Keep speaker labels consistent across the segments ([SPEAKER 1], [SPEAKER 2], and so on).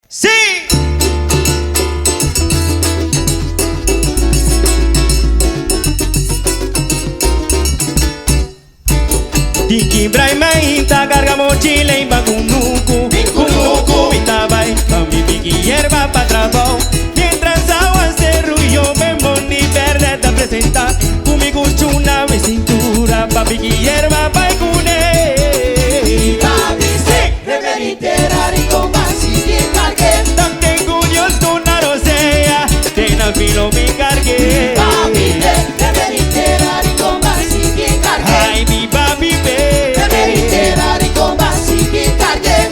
[SPEAKER 1] ¡Sí! Tiki Brahma ita carga mochila y va con nuku. Ita vai, mami piqui hierba pa' trabajo. Mientras agua se ruyo, vemos ni verde te presenta. Kumi kuchuna mi cintura, pa' piqui hierba pa' cune.
[SPEAKER 2] Papi, sí, reveriterar y con más y bien cargué.
[SPEAKER 1] Tan tengo Dios con una rosea, ten al filo mi cargué.
[SPEAKER 2] Papi, reveriterar y con más y bien cargué.
[SPEAKER 1] Ay, mi papi,
[SPEAKER 2] Reveriterar y con más y bien cargué.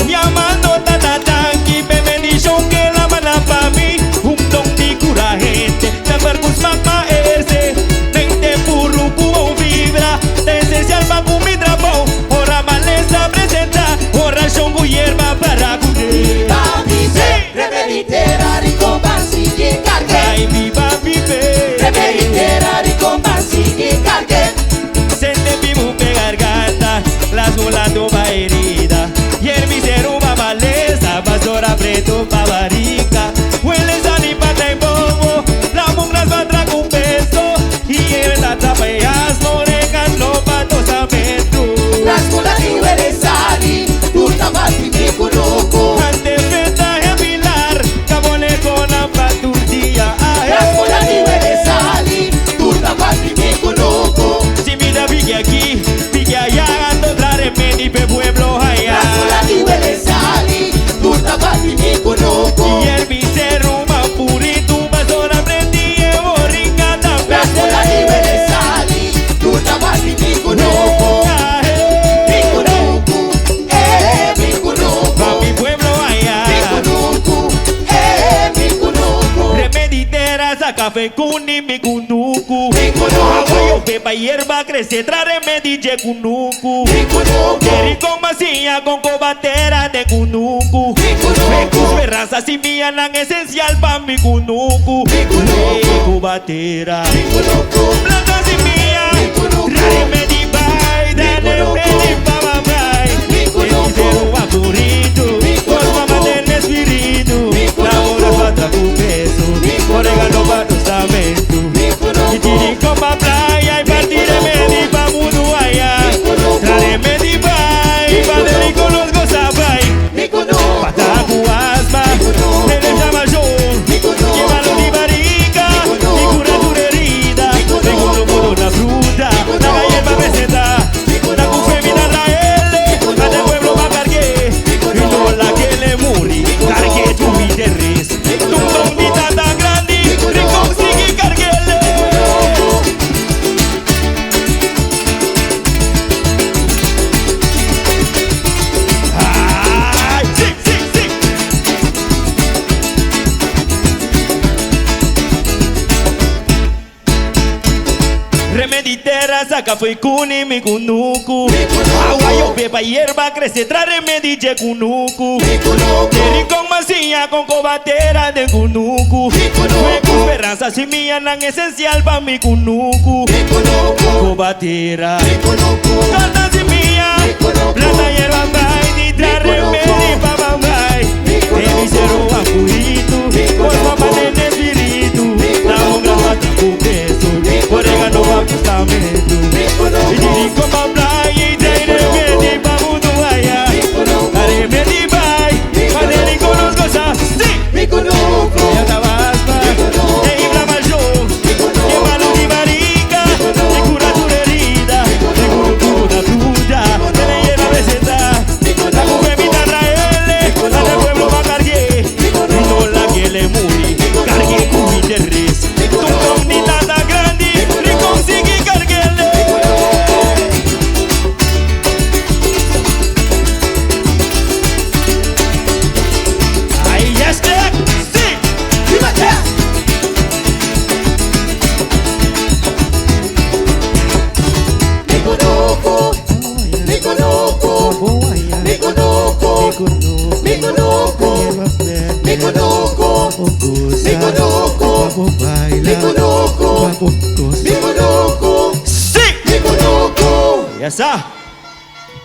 [SPEAKER 1] llamando tatatanki, me bendición que la mana pa' mí. Un don de cura gente, te vergus mama erse. Mente puro cubo vibra, te esencial pa' mi trabajo. Ora maleza presenta, ora shongo hierba para cumplir.
[SPEAKER 2] Papi, reveriterar y con más y bien cargué.
[SPEAKER 1] Ay, mi papi,
[SPEAKER 2] Reveriterar y con más y bien cargué.
[SPEAKER 1] sente vivo pegar gata, las bolas toma herida. Y el visero va maleza, pastora preto pa' varica. Huele salipata y bobo, la mugras va trago un beso. Y el tapa y asno, orejas, no patos a metro.
[SPEAKER 2] Las bolas ni huele sali, tú tapas y mi cunuco.
[SPEAKER 1] Ante feta y pilar, cabone con la paturdilla.
[SPEAKER 2] Las bolas ni huele sali, tú tapas y mi cunuco.
[SPEAKER 1] Si mira pique aquí, pique allá, ando tráeme ni pe pueblo allá.
[SPEAKER 2] Las bolas ni huele sali, tú tapas y mi cunuco.
[SPEAKER 1] Y el visero más purito, pastora prendí y borrica
[SPEAKER 2] Las bolas ni huele sali, tú tapas y mi cunuco. Mi cunuco, mi cunuco.
[SPEAKER 1] Pa' mi pueblo allá.
[SPEAKER 2] Mi cunuco, mi cunuco.
[SPEAKER 1] Remeditera, saca fecuni, mi cunucu.
[SPEAKER 2] Mi cunuco.
[SPEAKER 1] Aguayo, pepa, hierba, crece, trae remedille cunucu.
[SPEAKER 2] Mi cunuco.
[SPEAKER 1] Queri con masilla, con cobatera de cunucu.
[SPEAKER 2] Mi cunuco.
[SPEAKER 1] Fecus, berrazas y mianan esencial pa' mi cunucu.
[SPEAKER 2] Mi cunuco.
[SPEAKER 1] Cobatera.
[SPEAKER 2] Mi cunuco.
[SPEAKER 1] Plantas y mía.
[SPEAKER 2] Mi cunuco.
[SPEAKER 1] Remedi bai, dale
[SPEAKER 2] cunuco.
[SPEAKER 1] remedi pa' mamai.
[SPEAKER 2] Mi cunuco.
[SPEAKER 1] El visero apurito,
[SPEAKER 2] Mi
[SPEAKER 1] por
[SPEAKER 2] cunuco.
[SPEAKER 1] mamá del espíritu.
[SPEAKER 2] Mi
[SPEAKER 1] La
[SPEAKER 2] cunuco.
[SPEAKER 1] hora falta un beso,
[SPEAKER 2] Mi cunuco.
[SPEAKER 1] orégano pa' testamento.
[SPEAKER 2] Mi cunuco.
[SPEAKER 1] Y tirico pa' playa y partir remedi pa' mundo allá.
[SPEAKER 2] Mi cunuco.
[SPEAKER 1] Remedi bai,
[SPEAKER 2] Mi
[SPEAKER 1] pa'
[SPEAKER 2] cunuco.
[SPEAKER 1] delico los gozabay.
[SPEAKER 2] Mi cunuco.
[SPEAKER 1] Patacu asma,
[SPEAKER 2] Mi cunuco.
[SPEAKER 1] en el chamallón.
[SPEAKER 2] Mi cunuco.
[SPEAKER 1] Llévalo ni marica,
[SPEAKER 2] Mi cunuco.
[SPEAKER 1] ni cura tu herida.
[SPEAKER 2] Mi cunuco.
[SPEAKER 1] Tengo por una fruta,
[SPEAKER 2] Mi cunuco.
[SPEAKER 1] la hierba receta.
[SPEAKER 2] Mi cunuco.
[SPEAKER 1] La cufemina traele,
[SPEAKER 2] Mi cunuco.
[SPEAKER 1] la del pueblo va a cargué.
[SPEAKER 2] Mi
[SPEAKER 1] Y
[SPEAKER 2] cunuco.
[SPEAKER 1] no la que le muri,
[SPEAKER 2] Mi cunuco.
[SPEAKER 1] cargué tu interés.
[SPEAKER 2] Mi
[SPEAKER 1] Tu
[SPEAKER 2] cunuco.
[SPEAKER 1] trombita tan grande,
[SPEAKER 2] Mi cunuco.
[SPEAKER 1] rico sigue carguele. Ay, sí, sí, sí. Remeditera, saca foi cuni, mi cunucu.
[SPEAKER 2] Mi cunuco.
[SPEAKER 1] Aguayo, pepa, hierba, crece, trae remedille cunucu.
[SPEAKER 2] Mi cunuco.
[SPEAKER 1] Queri con masilla, con cobatera de cunucu.
[SPEAKER 2] Mi cunuco.
[SPEAKER 1] Fue esperanza, si mi anan esencial pa' mi cunucu.
[SPEAKER 2] Mi cunuco.
[SPEAKER 1] Cobatera.
[SPEAKER 2] Mi cunuco.
[SPEAKER 1] Cartas y mía,
[SPEAKER 2] Mi cunuco.
[SPEAKER 1] plata hierba, vai, ni trae
[SPEAKER 2] Mi cunuco.
[SPEAKER 1] remedio pa' mamai.
[SPEAKER 2] Mi cunuco.
[SPEAKER 1] El visero apurito,
[SPEAKER 2] Mi
[SPEAKER 1] por
[SPEAKER 2] cunuco.
[SPEAKER 1] papá del espíritu.
[SPEAKER 2] Mi
[SPEAKER 1] La
[SPEAKER 2] cunuco.
[SPEAKER 1] honra mata un beso,
[SPEAKER 2] Mi cunuco.
[SPEAKER 1] orégano pa' testamento.
[SPEAKER 2] Mi cunuco.
[SPEAKER 1] Y tirico pa' playa y trae remedio pa' mundo allá.
[SPEAKER 2] Mi cunuco.
[SPEAKER 1] Remedi bai,
[SPEAKER 2] Mi
[SPEAKER 1] pa' delico los gozas, sí.
[SPEAKER 2] Mi cunuco.
[SPEAKER 1] Ya tabaspa,
[SPEAKER 2] Mi cunuco.
[SPEAKER 1] e ibla mayor,
[SPEAKER 2] Mi cunuco.
[SPEAKER 1] que malo ni marica,
[SPEAKER 2] Mi cunuco.
[SPEAKER 1] te cura tu herida,
[SPEAKER 2] Mi
[SPEAKER 1] te
[SPEAKER 2] cunuco.
[SPEAKER 1] cura una fruta,
[SPEAKER 2] Mi cunuco.
[SPEAKER 1] te le lleva receta,
[SPEAKER 2] Mi cunuco.
[SPEAKER 1] la mujer vita traele,
[SPEAKER 2] Mi cunuco.
[SPEAKER 1] la del pueblo va a cargué,
[SPEAKER 2] Mi cunuco.
[SPEAKER 1] y no la que le muri,
[SPEAKER 2] Mi cunuco.
[SPEAKER 1] cargué con interés,
[SPEAKER 2] Mi
[SPEAKER 1] tu
[SPEAKER 2] cunuco.
[SPEAKER 1] trombita tan grande,
[SPEAKER 2] Mi cunuco.
[SPEAKER 1] rico sigue carguele. Ahí ya está, sí.
[SPEAKER 2] Viva Jazz. Mi cunuco. Mi cunuco. Mi cunuco. Mi cunuco. Mi cunuco. Mi cunuco. Mi cunuco. Mi cunuco.
[SPEAKER 1] Sí.
[SPEAKER 2] Mi cunuco.
[SPEAKER 1] Ya está.